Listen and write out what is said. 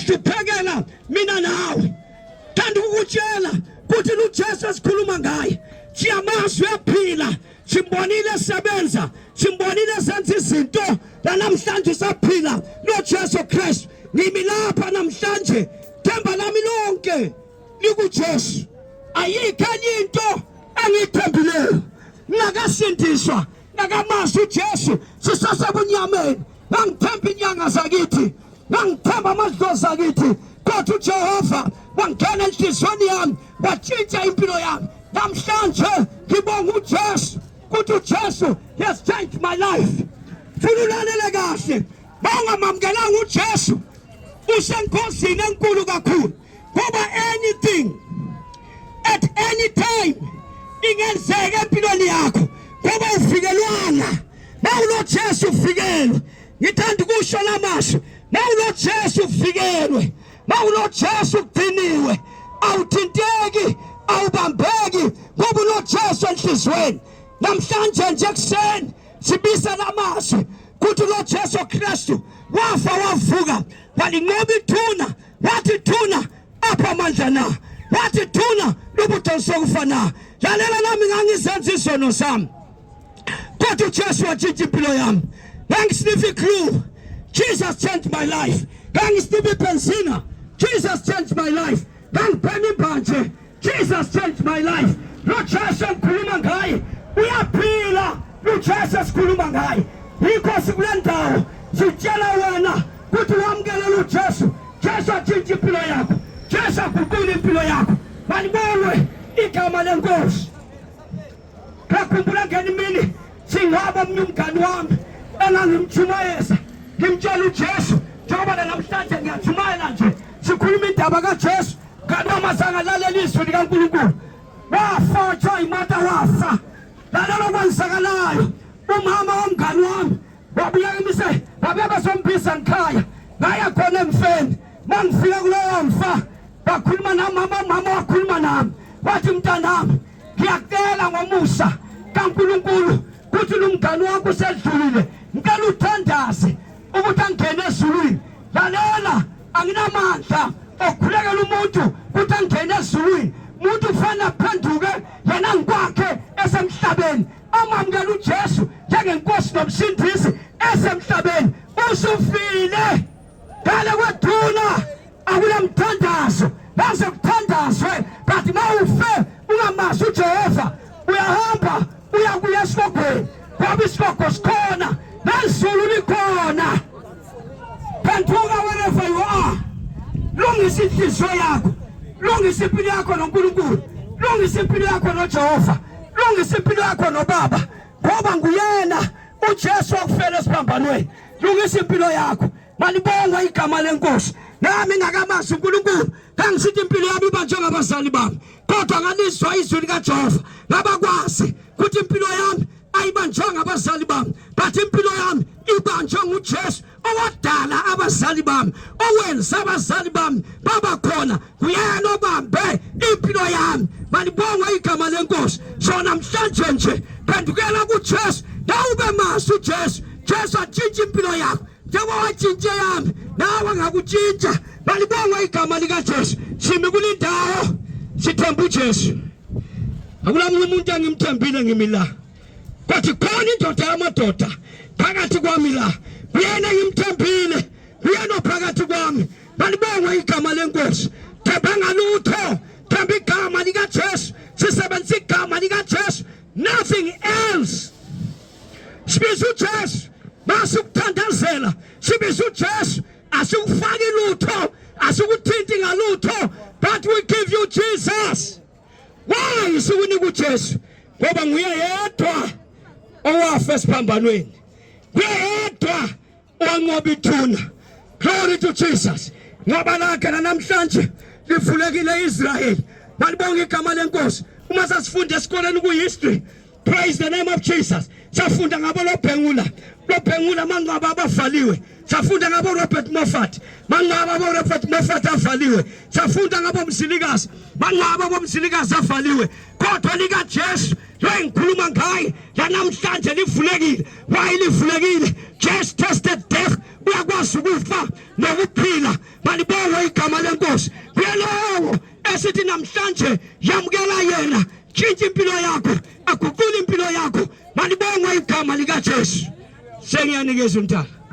siphekela mina nawe kanti ukutshela kuthi uJesu esikhuluma ngaye siyamazi uyaphila simbonile sebenza simbonile senza izinto namhlanje saphila noJesu Kristu ngimi lapha namhlanje themba lami lonke likuJesu ayikho into engithembileyo ngakasindiswa ngakamazi uJesu sisasebunyameni ngangithemba inyanga zakithi ngangithemba amadlozi akithi kodwa uJehova wangena enhliziyweni yami watshintsha impilo yami namhlanje ngibonga uJesu ukuthi uJesu has changed my life funa ulalele kahle bangamamkelanga uJesu usenkosini enkulu kakhulu ngoba anything at any time ingenzeka empilweni yakho ngoba ufikelwana mawuloJesu ufikelwe ngithanda ukusho lamasho mawuloJesu ufikelwe mawuloJesu ugciniwe awuthinteki awubambeki ngoba uloJesu enhliziyweni namhlanje nje kuseni sibisa lamasho kuthi uloJesu Kristu wafa wavuka walinqoba ithuna wathi thuna apha amandla na wathi thuna lobutho sokufana lalela nami ngangizenza isono sami kodwa uJesu watshintsha impilo yami ngangisnifa iglue Jesus changed my life ngangisnifa ipensina Jesus changed my life ngangibhema imbanje Jesus changed my life uJesu engikhuluma ngaye uyaphila uJesu esikhuluma ngaye inkosi kule ndawo sitshela wena ukuthi wamukele uJesu Jesu atshintsha impilo yakho Jesu aguqula impilo yakho malibonwe igama lenkosi kakhumbula ngenimini singaba omnye umngani wami engangimjumayeza ngimtshela uJesu njengoba namhlanje ngiyajumayela nje sikhuluma indaba kaJesu kanamazanga lalela izwi likaNkulunkulu wafotshwa imata wafa lalela okwenzakalayo umama womngani wami wabuya emise babeba sombisa ngikhaya ngaya khona emfeni mangifika kuleyo mfa bakhuluma nami mama wakhuluma nami wathi mntanami ngiyacela ngomusa kaNkulunkulu kuthi lumngani wakho usedlulile ngicela uthandaze ukuthi angene ezulwini lalela anginamandla okukhulekela umuntu ukuthi angene ezulwini umuntu ufana phenduke yena ngikwakhe esemhlabeni amamukela uJesu njengenkosi nomsindisi esemhlabeni usufile ngale kwethuna akulamthandazo base kuthandazwe kanti mawufe ungamazi uJehova uyahamba uyakuya esikogweni ngoba isigogo sikhona nezulu likhona phenduka wherever you are lungisa inhliziyo yakho lungisa impilo yakho noNkulunkulu lungisa impilo yakho noJehova lungisa impilo yakho noBaba ngoba nguyena uJesu wakufela esiphambanweni lungisa impilo yakho malibonga igama lenkosi nami ngakamazi uNkulunkulu ngangisithi impilo yami ibanjwe ngabazali bami kodwa nganizwa izwi likaJehova ngabakwazi ukuthi impilo yami ayibanjwe ngabazali bami but impilo yami ibanjwe nguJesu owadala abazali bami owenza abazali bami baba khona kuyena obambe impilo yami malibonga igama lenkosi so namhlanje nje phendukela kuJesu nawube mazi uJesu Jesu atshintsha impilo yakho njengoba watshintsha yami nawe ngakutshintsha malibonga igama likaJesu simi kulindawo sithemba uJesu akulamunye umuntu engimthembile ngimi la kwathi khona indoda yamadoda phakathi kwami la uyena ngimthembile uyena phakathi kwami malibonga igama lenkosi themba ngalutho themba igama likaJesu sisebenzisa igama likaJesu nothing else sibiza uJesu masukuthandazela sibiza uJesu asikufaki lutho asikuthinti ngalutho but we give you Jesus why sikunika uJesu ngoba nguye yedwa owafa esiphambanweni yedwa onqoba ithuna glory to Jesus ngoba lakhe namhlanje livulekile Israel malibonga igama lenkosi uma sasifunda esikoleni kuhistory praise the name of Jesus safunda ngabo lobhengula mangaba abavaliwe safunda ngabo Robert Moffat mangaba abo Robert Moffat avaliwe safunda ngabo Msilikazi mangaba abo Msilikazi avaliwe kodwa lika Jesu lengikhuluma ngaye namhlanje livulekile why livulekile just tested death uyakwazi ukufa nokuphila malibonga igama lenkosi kuyelowo esithi namhlanje yamukela yena tshintsha impilo yakho aguqule impilo yakho malibongwe igama likaJesu sengiyanikeza umntana